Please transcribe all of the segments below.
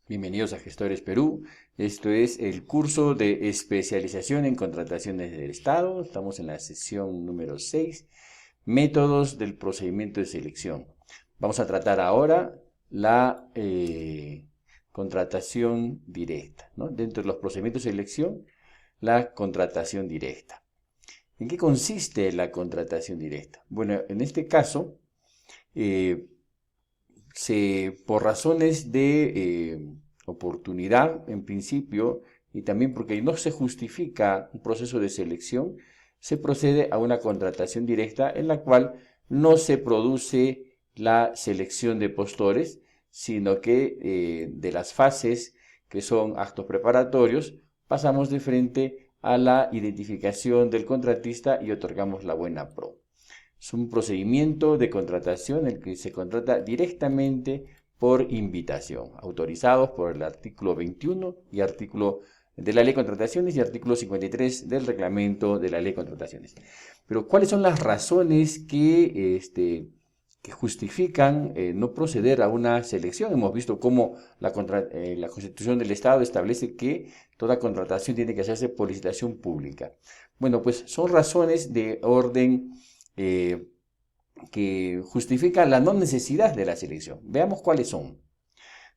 Bienvenidos a Gestores Perú. Esto es el curso de especialización en contrataciones del Estado. Estamos en la sesión número 6, métodos del procedimiento de selección. Vamos a tratar ahora la contratación directa, ¿no? Dentro de los procedimientos de selección, la contratación directa. ¿En qué consiste la contratación directa? Bueno, en este caso, eh, por razones de oportunidad, en principio, y también porque no se justifica un proceso de selección, se procede a una contratación directa en la cual no se produce la selección de postores, sino que de las fases que son actos preparatorios, pasamos de frente a la identificación del contratista y otorgamos la buena pro. Es un procedimiento de contratación en el que se contrata directamente por invitación, autorizados por el artículo 21 y artículo de la Ley de Contrataciones y artículo 53 del reglamento de la Ley de Contrataciones. Pero, ¿cuáles son las razones que justifican no proceder a una selección? Hemos visto cómo la Constitución del Estado establece que toda contratación tiene que hacerse por licitación pública. Bueno, pues son razones de orden eh, que justifican la no necesidad de la selección. Veamos cuáles son,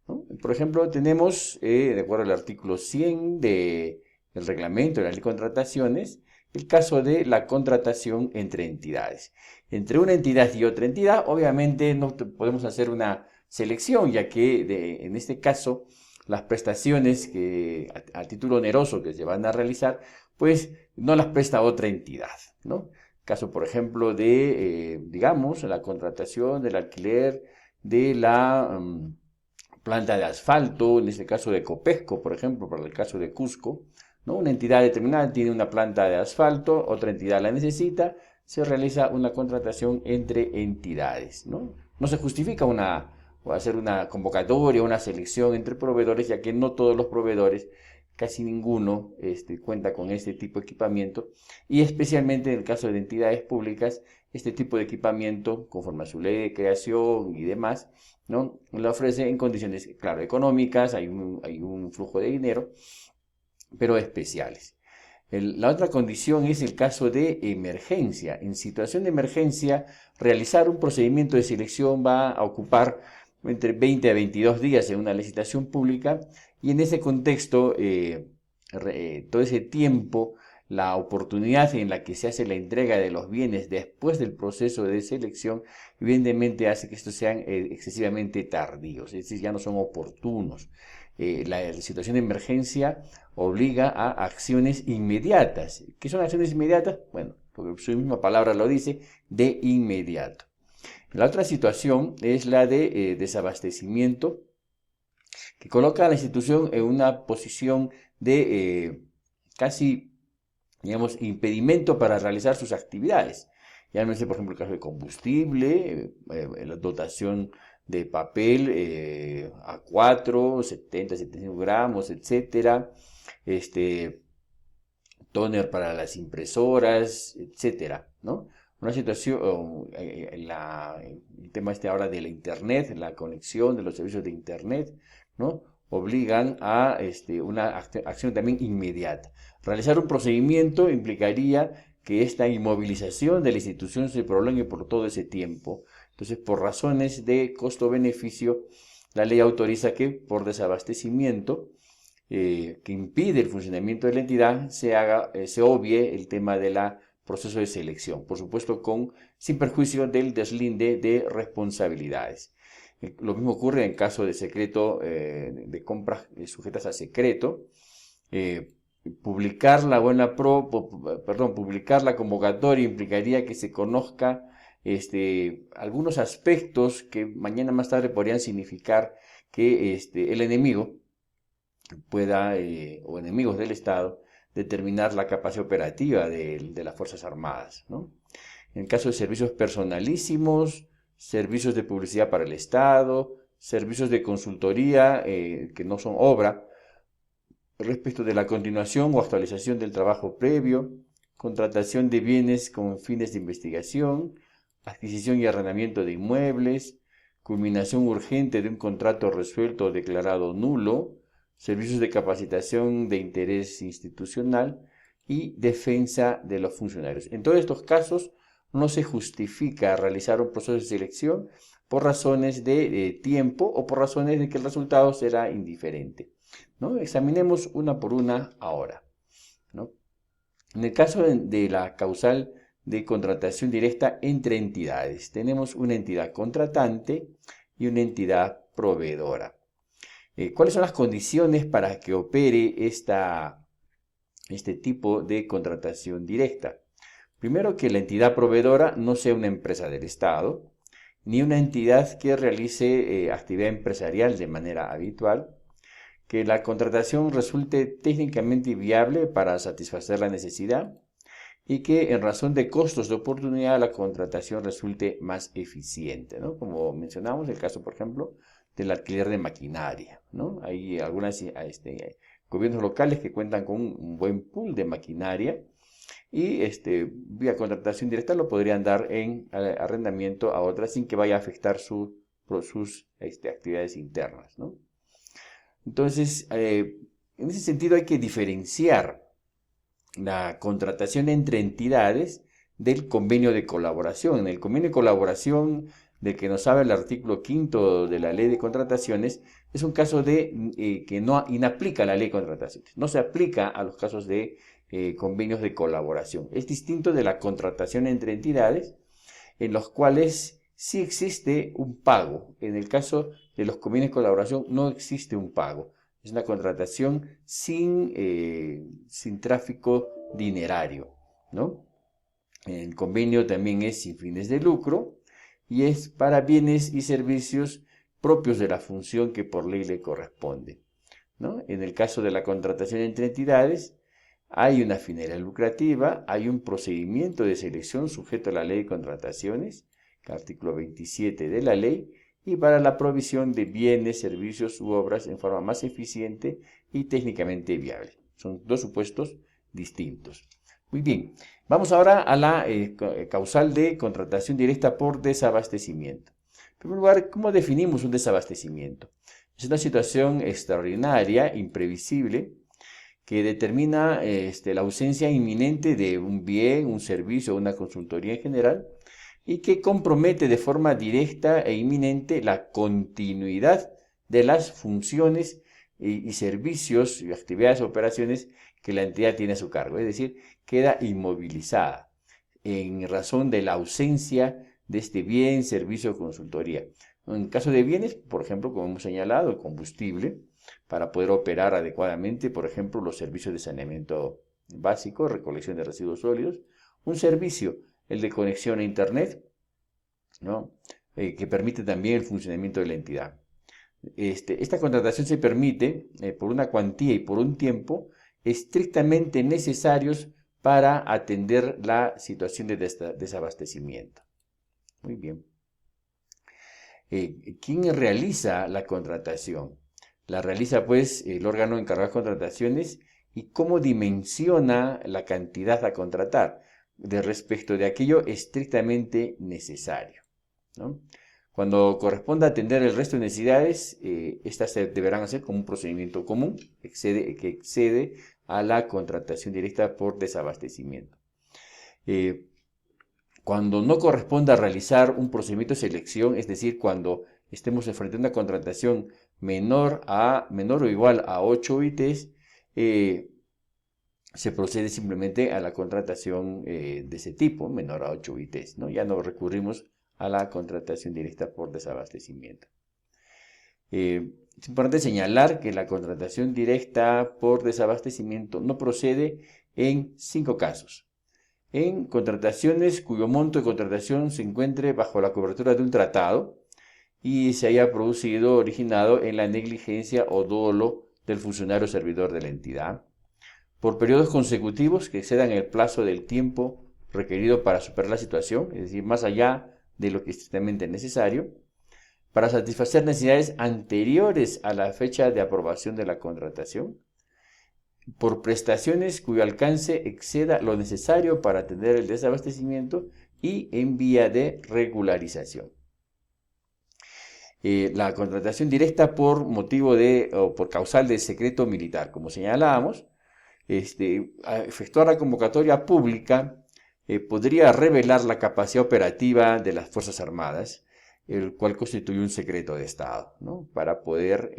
¿no? Por ejemplo, tenemos, de acuerdo al artículo 100 del reglamento de la ley de contrataciones, el caso de la contratación entre entidades. Entre una entidad y otra entidad, obviamente no podemos hacer una selección, ya que en este caso las prestaciones que a título oneroso que se van a realizar, pues no las presta otra entidad, ¿no? Caso, por ejemplo, de, digamos, la contratación del alquiler de la planta de asfalto, en este caso de Copesco, por ejemplo, para el caso de Cusco, ¿no? Una entidad determinada tiene una planta de asfalto, otra entidad la necesita, se realiza una contratación entre entidades, ¿no? No se justifica o hacer una convocatoria, una selección entre proveedores, ya que no todos los proveedores, casi ninguno, cuenta con este tipo de equipamiento, y especialmente en el caso de entidades públicas, este tipo de equipamiento, conforme a su ley de creación y demás, ¿no? La ofrece en condiciones, claro, económicas, hay un flujo de dinero, pero especiales. La otra condición es el caso de emergencia. En situación de emergencia, realizar un procedimiento de selección va a ocupar entre 20 a 22 días en una licitación pública, y en ese contexto, todo ese tiempo, la oportunidad en la que se hace la entrega de los bienes después del proceso de selección, evidentemente hace que estos sean excesivamente tardíos, es decir, ya no son oportunos. La situación de emergencia obliga a acciones inmediatas. ¿Qué son acciones inmediatas? Bueno, porque su misma palabra lo dice, de inmediato. La otra situación es la de desabastecimiento, que coloca a la institución en una posición de casi, digamos, impedimento para realizar sus actividades. Llámese, por ejemplo, el caso de combustible, la dotación de papel A4, 70, 75 gramos, etcétera, toner para las impresoras, etcétera, ¿no? Una situación, el tema ahora de la Internet, la conexión de los servicios de Internet, ¿no? Obligan a una acción también inmediata. Realizar un procedimiento implicaría que esta inmovilización de la institución se prolongue por todo ese tiempo. Entonces, por razones de costo-beneficio, la ley autoriza que por desabastecimiento que impide el funcionamiento de la entidad, se obvie el tema del proceso de selección, por supuesto sin perjuicio del deslinde de responsabilidades. Lo mismo ocurre en caso de secreto, de compras sujetas a secreto. Publicar la publicar la convocatoria implicaría que se conozca algunos aspectos que mañana más tarde podrían significar que el enemigo pueda, o enemigos del Estado, determinar la capacidad operativa de las Fuerzas Armadas, ¿no? En caso de servicios personalísimos, servicios de publicidad para el Estado, servicios de consultoría que no son obra, respecto de la continuación o actualización del trabajo previo, contratación de bienes con fines de investigación, adquisición y arrendamiento de inmuebles, culminación urgente de un contrato resuelto o declarado nulo, servicios de capacitación de interés institucional y defensa de los funcionarios. En todos estos casos no se justifica realizar un proceso de selección por razones de tiempo o por razones de que el resultado será indiferente, ¿no? Examinemos una por una ahora, ¿no? En el caso de la causal de contratación directa entre entidades, tenemos una entidad contratante y una entidad proveedora. ¿Cuáles son las condiciones para que opere este tipo de contratación directa? Primero, que la entidad proveedora no sea una empresa del Estado, ni una entidad que realice actividad empresarial de manera habitual, que la contratación resulte técnicamente viable para satisfacer la necesidad y que en razón de costos de oportunidad la contratación resulte más eficiente, ¿no? Como mencionamos, el caso, por ejemplo, del alquiler de maquinaria, ¿no? Hay algunos gobiernos locales que cuentan con un buen pool de maquinaria y vía contratación directa lo podrían dar en arrendamiento a otras sin que vaya a afectar sus actividades internas, ¿no? Entonces, en ese sentido hay que diferenciar la contratación entre entidades del convenio de colaboración. En el convenio de colaboración del que nos habla el artículo 5 de la ley de contrataciones, es un caso de que no inaplica la ley de contrataciones, no se aplica a los casos de convenios de colaboración. Es distinto de la contratación entre entidades, en los cuales sí existe un pago. En el caso de los convenios de colaboración no existe un pago. Es una contratación sin tráfico dinerario, ¿no? El convenio también es sin fines de lucro y es para bienes y servicios propios de la función que por ley le corresponde, ¿no? En el caso de la contratación entre entidades, hay una finalidad lucrativa, hay un procedimiento de selección sujeto a la ley de contrataciones, el artículo 27 de la ley, y para la provisión de bienes, servicios u obras en forma más eficiente y técnicamente viable. Son dos supuestos distintos. Muy bien, vamos ahora a la causal de contratación directa por desabastecimiento. En primer lugar, ¿cómo definimos un desabastecimiento? Es una situación extraordinaria, imprevisible, que determina la ausencia inminente de un bien, un servicio o una consultoría en general, y que compromete de forma directa e inminente la continuidad de las funciones y servicios y actividades o operaciones que la entidad tiene a su cargo. Es decir, queda inmovilizada en razón de la ausencia de este bien, servicio o consultoría. En caso de bienes, por ejemplo, como hemos señalado, el combustible, para poder operar adecuadamente, por ejemplo, los servicios de saneamiento básico, recolección de residuos sólidos, un servicio, el de conexión a Internet, ¿no? Que permite también el funcionamiento de la entidad. Esta contratación se permite por una cuantía y por un tiempo estrictamente necesarios para atender la situación de desabastecimiento. Muy bien. ¿Quién realiza la contratación? La realiza pues el órgano encargado de contrataciones. ¿Y cómo dimensiona la cantidad a contratar de respecto de aquello estrictamente necesario, ¿no? Cuando corresponda atender el resto de necesidades, estas se deberán hacer como un procedimiento común que excede a la contratación directa por desabastecimiento. Cuando no corresponda realizar un procedimiento de selección, es decir, cuando estemos frente a una contratación menor o igual a 8 UITs, se procede simplemente a la contratación de ese tipo, menor a 8 UITs, ¿no? Ya no recurrimos a la contratación directa por desabastecimiento. Es importante señalar que la contratación directa por desabastecimiento no procede en 5 casos. En contrataciones cuyo monto de contratación se encuentre bajo la cobertura de un tratado y se haya originado en la negligencia o dolo del funcionario servidor de la entidad, por periodos consecutivos que excedan el plazo del tiempo requerido para superar la situación, es decir, más allá de lo que es estrictamente necesario, para satisfacer necesidades anteriores a la fecha de aprobación de la contratación, por prestaciones cuyo alcance exceda lo necesario para atender el desabastecimiento y en vía de regularización. la contratación directa por motivo de, o por causal de secreto militar. Como señalábamos, a efectuar la convocatoria pública podría revelar la capacidad operativa de las Fuerzas Armadas, el cual constituye un secreto de Estado, ¿no? Para poder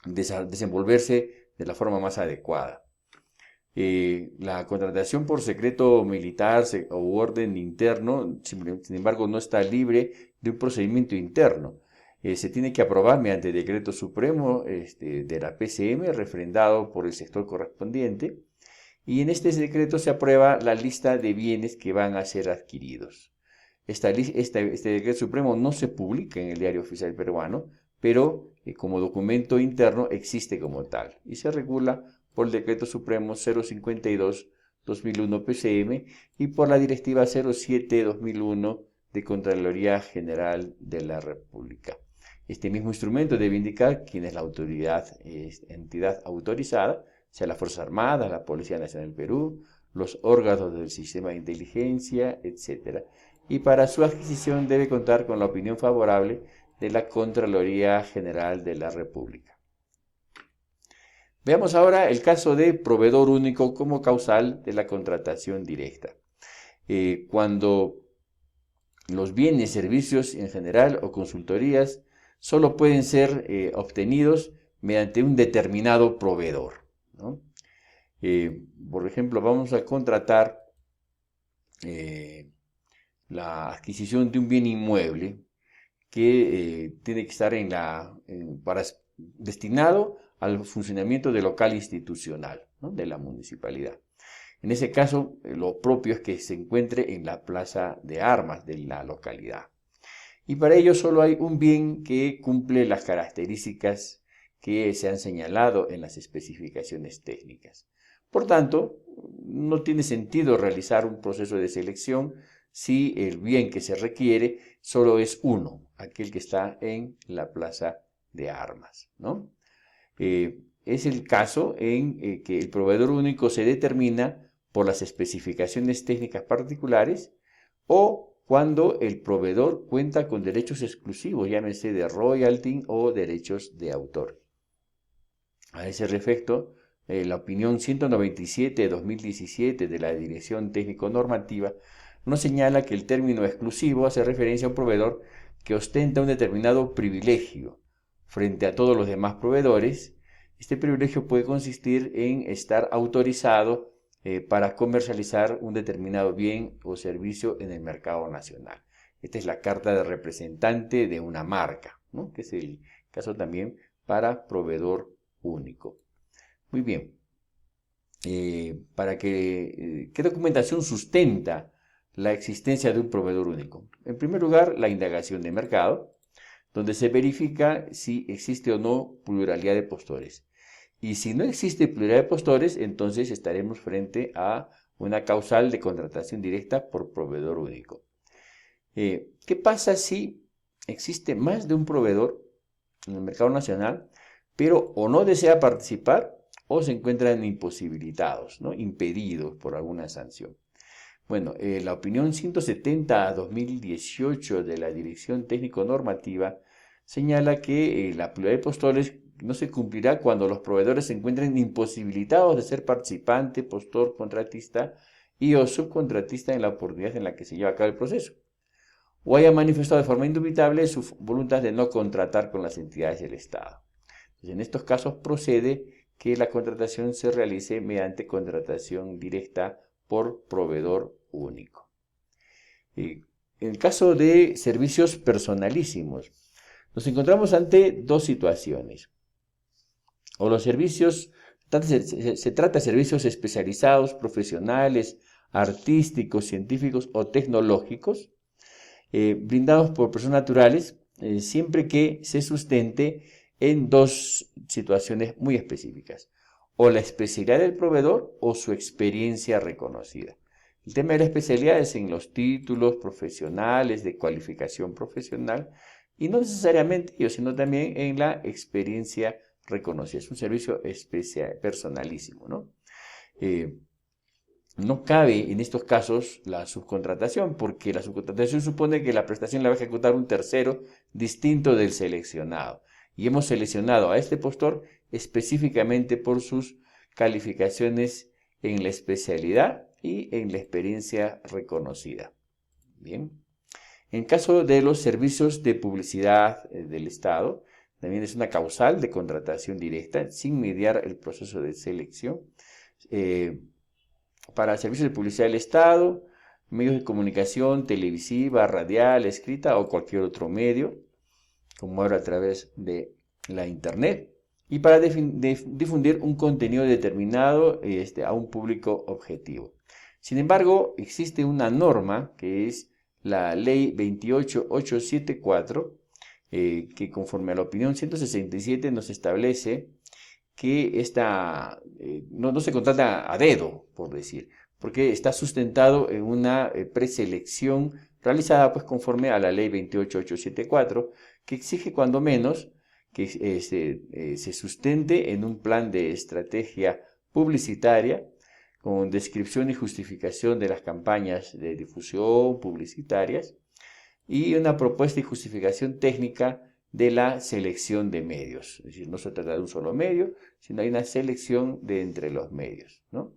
desenvolverse de la forma más adecuada. La contratación por secreto militar o orden interno, sin embargo, no está libre de un procedimiento interno. Se tiene que aprobar mediante decreto supremo de la PCM, refrendado por el sector correspondiente, y en este decreto se aprueba la lista de bienes que van a ser adquiridos. Este decreto supremo no se publica en el Diario Oficial Peruano, pero como documento interno existe como tal y se regula por el Decreto Supremo 052/2001 PCM y por la Directiva 07/2001 de Contraloría General de la República. Este mismo instrumento debe indicar quién es la entidad autorizada, sea las Fuerzas Armadas, la Policía Nacional del Perú, los órganos del sistema de inteligencia, etc. Y para su adquisición debe contar con la opinión favorable de la Contraloría General de la República. Veamos ahora el caso de proveedor único como causal de la contratación directa. Cuando los bienes, servicios en general o consultorías solo pueden ser obtenidos mediante un determinado proveedor, ¿no? Por ejemplo, vamos a contratar la adquisición de un bien inmueble que tiene que estar destinado al funcionamiento del local institucional, ¿no? De la municipalidad. En ese caso, lo propio es que se encuentre en la plaza de armas de la localidad. Y para ello solo hay un bien que cumple las características que se han señalado en las especificaciones técnicas. Por tanto, no tiene sentido realizar un proceso de selección si el bien que se requiere solo es uno, aquel que está en la plaza de armas, ¿no? Es el caso en que el proveedor único se determina por las especificaciones técnicas particulares o cuando el proveedor cuenta con derechos exclusivos, llámese de royalty o derechos de autor. A ese respecto, la opinión 197 de 2017 de la Dirección Técnico-Normativa nos señala que el término exclusivo hace referencia a un proveedor que ostenta un determinado privilegio frente a todos los demás proveedores. Este privilegio puede consistir en estar autorizado para comercializar un determinado bien o servicio en el mercado nacional. Esta es la carta de representante de una marca, ¿no? Que es el caso también para proveedor único. Muy bien. ¿Qué documentación sustenta la existencia de un proveedor único? En primer lugar, la indagación de mercado, donde se verifica si existe o no pluralidad de postores. Y si no existe pluralidad de postores, entonces estaremos frente a una causal de contratación directa por proveedor único. ¿Qué pasa si existe más de un proveedor en el mercado nacional, pero o no desea participar o se encuentran imposibilitados, ¿no? Impedidos por alguna sanción? Bueno, la opinión 170/2018 de la Dirección Técnico-Normativa señala que la pluralidad de postores no se cumplirá cuando los proveedores se encuentren imposibilitados de ser participante, postor, contratista y o subcontratista en la oportunidad en la que se lleva a cabo el proceso, o haya manifestado de forma indubitable su voluntad de no contratar con las entidades del Estado. Entonces, en estos casos procede que la contratación se realice mediante contratación directa por proveedor único. En el caso de servicios personalísimos, nos encontramos ante dos situaciones. O los servicios, se trata de servicios especializados, profesionales, artísticos, científicos o tecnológicos, brindados por personas naturales, siempre que se sustente en dos situaciones muy específicas: o la especialidad del proveedor o su experiencia reconocida. El tema de la especialidad es en los títulos profesionales de cualificación profesional y no necesariamente ellos, sino también en la experiencia reconocida. Es un servicio personalísimo, ¿no? no cabe en estos casos la subcontratación, porque la subcontratación supone que la prestación la va a ejecutar un tercero distinto del seleccionado. Y hemos seleccionado a este postor específicamente por sus calificaciones en la especialidad y en la experiencia reconocida. Bien. En caso de los servicios de publicidad del Estado, también es una causal de contratación directa sin mediar el proceso de selección. Para servicios de publicidad del Estado, medios de comunicación televisiva, radial, escrita o cualquier otro medio, como ahora a través de la Internet, y para difundir un contenido determinado a un público objetivo. Sin embargo, existe una norma que es la Ley 28874, que conforme a la opinión 167 nos establece que no se contrata a dedo, por decir, porque está sustentado en una preselección realizada pues conforme a la ley 28874, que exige cuando menos que se sustente en un plan de estrategia publicitaria con descripción y justificación de las campañas de difusión publicitarias y una propuesta y justificación técnica de la selección de medios. Es decir, no se trata de un solo medio, sino hay una selección de entre los medios, ¿no?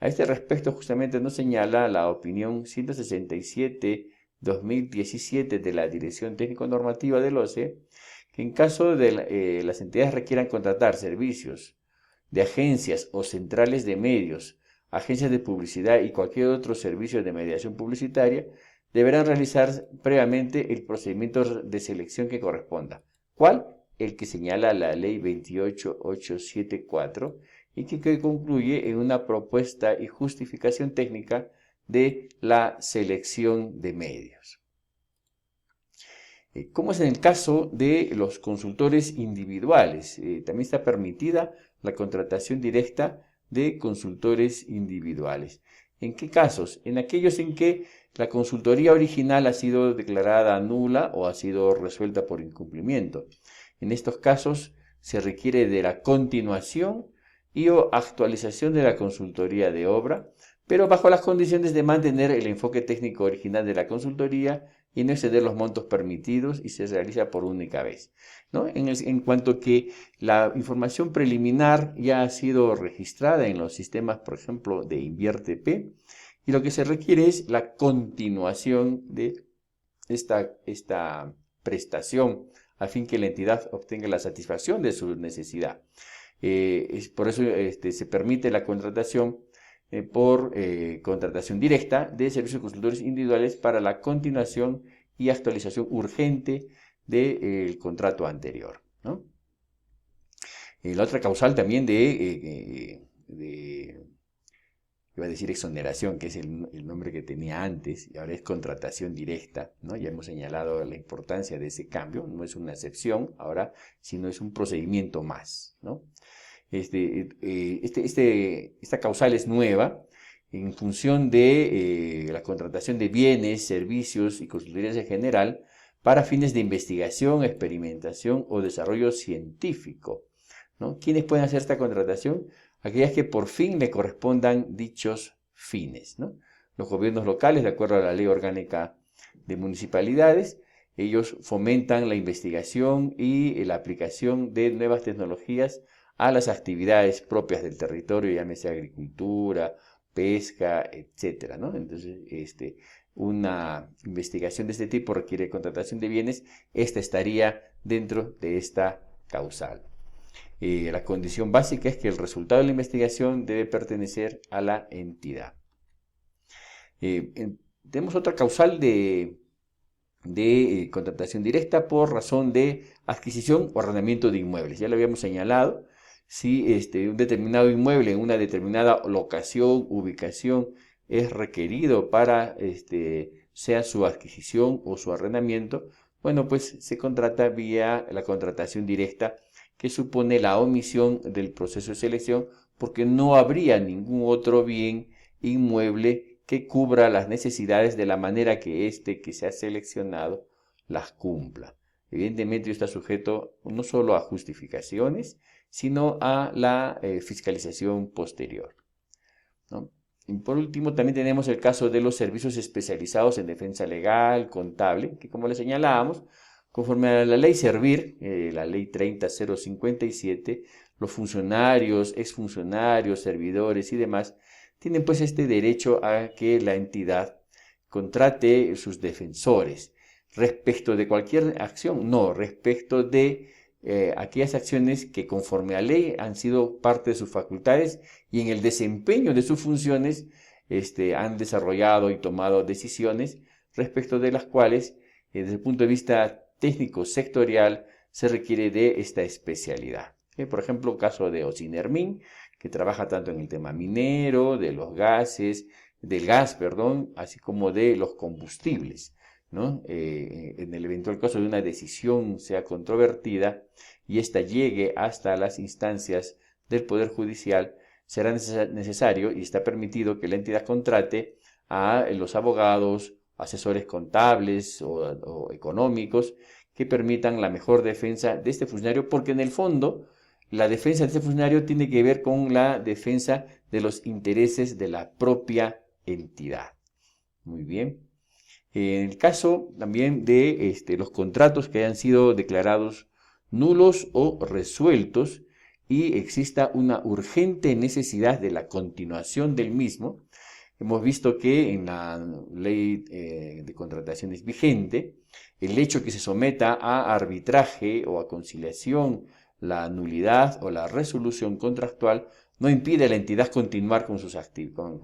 A este respecto justamente nos señala la opinión 167-2017 de la Dirección Técnico-Normativa del OCE, que en caso de las entidades requieran contratar servicios de agencias o centrales de medios, agencias de publicidad y cualquier otro servicio de mediación publicitaria, deberán realizar previamente el procedimiento de selección que corresponda. ¿Cuál? El que señala la ley 28874 y que concluye en una propuesta y justificación técnica de la selección de medios. ¿Cómo es en el caso de los consultores individuales? También está permitida la contratación directa de consultores individuales. ¿En qué casos? En aquellos en que la consultoría original ha sido declarada nula o ha sido resuelta por incumplimiento. En estos casos se requiere de la continuación y o actualización de la consultoría de obra, pero bajo las condiciones de mantener el enfoque técnico original de la consultoría y no exceder los montos permitidos y se realiza por única vez, ¿no? En cuanto que la información preliminar ya ha sido registrada en los sistemas, por ejemplo, de InvierteP, y lo que se requiere es la continuación de esta prestación a fin que la entidad obtenga la satisfacción de su necesidad. Por eso se permite la contratación por contratación directa de servicios de consultores individuales para la continuación y actualización urgente del contrato anterior, ¿no? La otra causal también iba a decir exoneración, que es el nombre que tenía antes, y ahora es contratación directa, ¿no? Ya hemos señalado la importancia de ese cambio, no es una excepción ahora, sino es un procedimiento más, ¿no? Esta causal es nueva en función de la contratación de bienes, servicios y consultorías en general para fines de investigación, experimentación o desarrollo científico, ¿no? ¿Quiénes pueden hacer esta contratación? Aquellas que por fin le correspondan dichos fines, ¿no? Los gobiernos locales, de acuerdo a la Ley Orgánica de Municipalidades, ellos fomentan la investigación y la aplicación de nuevas tecnologías a las actividades propias del territorio, llámese agricultura, pesca, etcétera, ¿no? Entonces, una investigación de este tipo requiere contratación de bienes, esta estaría dentro de esta causal. La condición básica es que el resultado de la investigación debe pertenecer a la entidad. Tenemos otra causal de contratación directa por razón de adquisición o arrendamiento de inmuebles. Ya lo habíamos señalado. Si un determinado inmueble en una determinada locación, ubicación, es requerido para sea su adquisición o su arrendamiento, bueno, pues se contrata vía la contratación directa, que supone la omisión del proceso de selección porque no habría ningún otro bien inmueble que cubra las necesidades de la manera que que se ha seleccionado las cumpla. Evidentemente está sujeto no solo a justificaciones, sino a la fiscalización posterior, ¿no? Y por último, también tenemos el caso de los servicios especializados en defensa legal, contable, que como le señalábamos, conforme a la ley Servir, la ley 30057, los funcionarios, exfuncionarios, servidores y demás, tienen pues este derecho a que la entidad contrate sus defensores. Respecto de cualquier acción, no, respecto de aquellas acciones que conforme a ley han sido parte de sus facultades y en el desempeño de sus funciones han desarrollado y tomado decisiones respecto de las cuales, desde el punto de vista técnico sectorial, se requiere de esta especialidad. Por ejemplo, caso de Ocinermin, que trabaja tanto en el tema minero, de los gases, del gas, perdón, así como de los combustibles, ¿no? En el eventual caso de una decisión sea controvertida y ésta llegue hasta las instancias del Poder Judicial, será necesario y está permitido que la entidad contrate a los abogados, asesores contables o económicos que permitan la mejor defensa de este funcionario, porque en el fondo la defensa de este funcionario tiene que ver con la defensa de los intereses de la propia entidad. Muy bien. En el caso también de los contratos que hayan sido declarados nulos o resueltos y exista una urgente necesidad de la continuación del mismo, hemos visto que en la ley de contrataciones vigente, el hecho que se someta a arbitraje o a conciliación la nulidad o la resolución contractual no impide a la entidad continuar con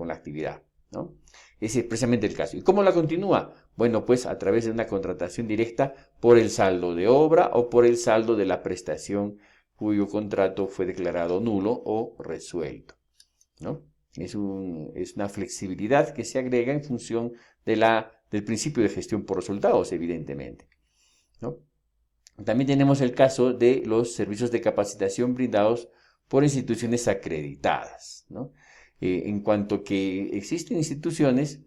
la actividad, ¿no? Ese es precisamente el caso. ¿Y cómo la continúa? Bueno, pues a través de una contratación directa por el saldo de obra o por el saldo de la prestación cuyo contrato fue declarado nulo o resuelto, ¿no? Es una flexibilidad que se agrega en función del principio de gestión por resultados, evidentemente, ¿no? También tenemos el caso de los servicios de capacitación brindados por instituciones acreditadas, ¿no? En cuanto que existen instituciones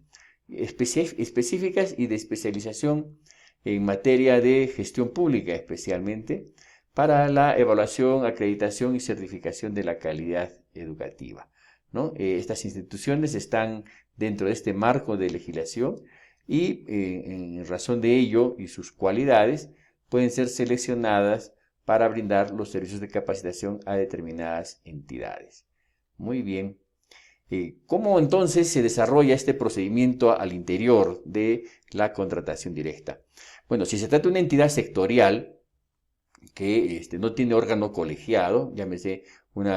específicas y de especialización en materia de gestión pública, especialmente para la evaluación, acreditación y certificación de la calidad educativa, ¿no? Estas instituciones están dentro de este marco de legislación y en razón de ello y sus cualidades pueden ser seleccionadas para brindar los servicios de capacitación a determinadas entidades. Muy bien. ¿Cómo entonces se desarrolla este procedimiento al interior de la contratación directa? Bueno, si se trata de una entidad sectorial que no tiene órgano colegiado, llámese un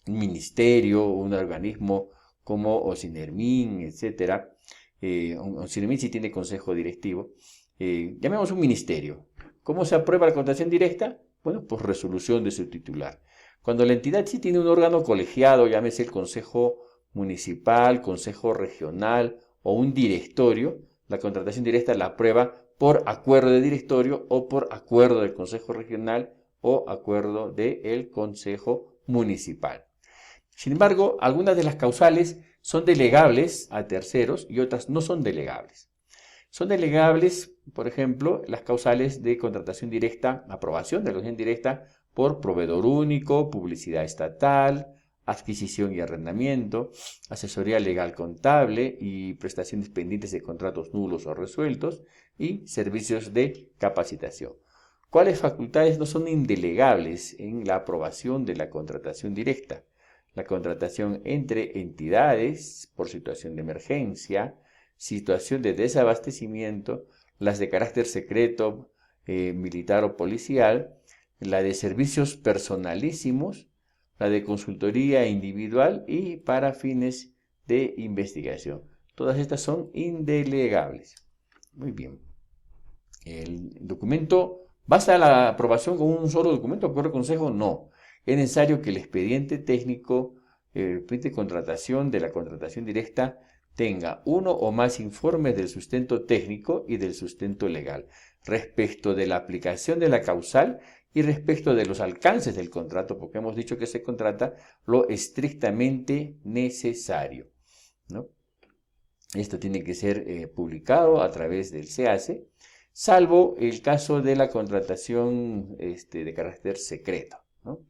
ministerio, un organismo como Ocinermin, etc. Ocinermin sí tiene consejo directivo. Llamemos un ministerio. ¿Cómo se aprueba la contratación directa? Bueno, por resolución de su titular. Cuando la entidad sí tiene un órgano colegiado, llámese el consejo municipal, consejo regional o un directorio, la contratación directa la aprueba por acuerdo de directorio o por acuerdo del consejo regional o acuerdo del consejo municipal. Sin embargo, algunas de las causales son delegables a terceros y otras no son delegables. Son delegables, por ejemplo, las causales de contratación directa, aprobación de la contratación directa por proveedor único, publicidad estatal, adquisición y arrendamiento, asesoría legal contable y prestaciones pendientes de contratos nulos o resueltos y servicios de capacitación. ¿Cuáles facultades no son indelegables en la aprobación de la contratación directa? La contratación entre entidades por situación de emergencia, situación de desabastecimiento, las de carácter secreto, militar o policial, la de servicios personalísimos, la de consultoría individual y para fines de investigación. Todas estas son indelegables. Muy bien. El documento, ¿basta la aprobación con un solo documento por el consejo? No. Es necesario que el expediente técnico, el expediente de contratación de la contratación directa, tenga uno o más informes del sustento técnico y del sustento legal respecto de la aplicación de la causal y respecto de los alcances del contrato, porque hemos dicho que se contrata lo estrictamente necesario, ¿no? Esto tiene que ser publicado a través del SEACE, salvo el caso de la contratación de carácter secreto, ¿no?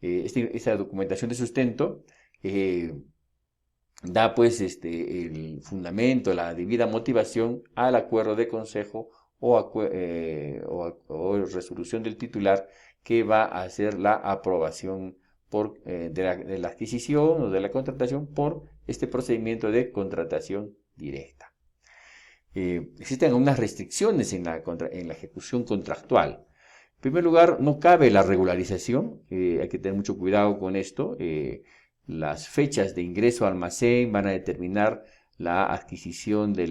Esta documentación de sustento da pues el fundamento, la debida motivación al acuerdo de consejo o resolución del titular que va a hacer la aprobación de la adquisición o de la contratación por este procedimiento de contratación directa. Existen algunas restricciones en la ejecución contractual. En primer lugar, no cabe la regularización, hay que tener mucho cuidado con esto. Las fechas de ingreso al almacén van a determinar la adquisición de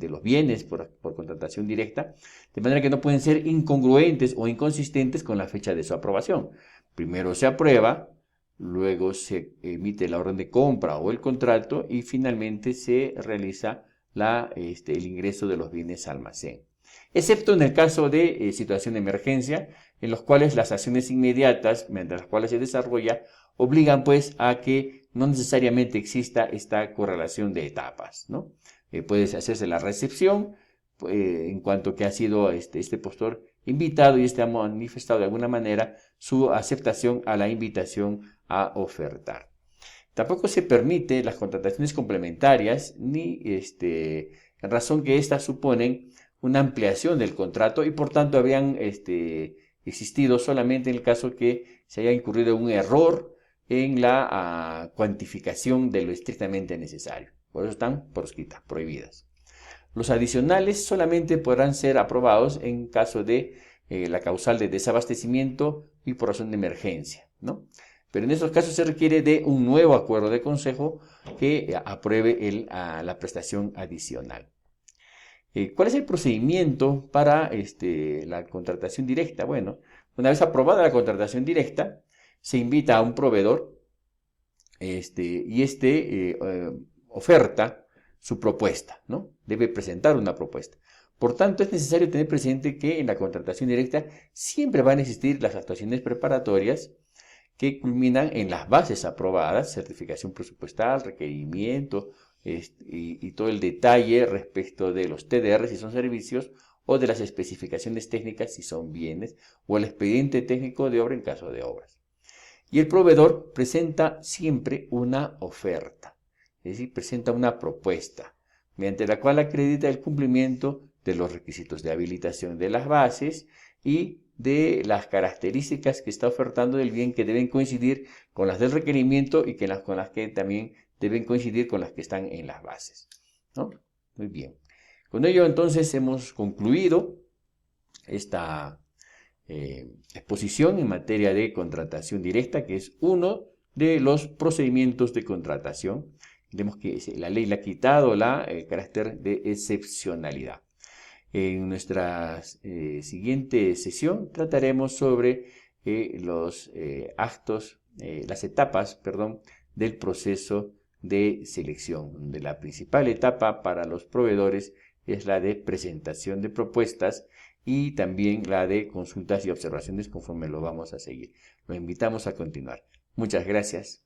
los bienes por contratación directa, de manera que no pueden ser incongruentes o inconsistentes con la fecha de su aprobación. Primero se aprueba, luego se emite la orden de compra o el contrato y finalmente se realiza el ingreso de los bienes al almacén. Excepto en el caso de situación de emergencia, en los cuales las acciones inmediatas, mediante las cuales se desarrolla, obligan pues a que no necesariamente exista esta correlación de etapas, ¿no? Puede hacerse la recepción en cuanto que ha sido este postor invitado y ha manifestado de alguna manera su aceptación a la invitación a ofertar. Tampoco se permite las contrataciones complementarias ni en razón que éstas suponen una ampliación del contrato y por tanto habrían existido solamente en el caso que se haya incurrido un error en la cuantificación de lo estrictamente necesario. Por eso están proscritas, prohibidas. Los adicionales solamente podrán ser aprobados en caso de la causal de desabastecimiento y por razón de emergencia, ¿no? Pero en estos casos se requiere de un nuevo acuerdo de consejo que apruebe la prestación adicional. ¿Cuál es el procedimiento para la contratación directa? Bueno, una vez aprobada la contratación directa, se invita a un proveedor y oferta su propuesta, ¿no? Debe presentar una propuesta. Por tanto, es necesario tener presente que en la contratación directa siempre van a existir las actuaciones preparatorias que culminan en las bases aprobadas, certificación presupuestal, requerimiento y todo el detalle respecto de los TDR si son servicios o de las especificaciones técnicas si son bienes o el expediente técnico de obra en caso de obras. Y el proveedor presenta siempre una oferta, es decir, presenta una propuesta, mediante la cual acredita el cumplimiento de los requisitos de habilitación de las bases y de las características que está ofertando del bien que deben coincidir con las del requerimiento y con las que también deben coincidir con las que están en las bases, ¿no? Muy bien. Con ello entonces hemos concluido esta exposición en materia de contratación directa, que es uno de los procedimientos de contratación. Vemos que la ley le ha quitado el carácter de excepcionalidad. En nuestra siguiente sesión trataremos sobre los las etapas, perdón, del proceso de selección, donde la principal etapa para los proveedores es la de presentación de propuestas y también la de consultas y observaciones conforme lo vamos a seguir. Lo invitamos a continuar. Muchas gracias.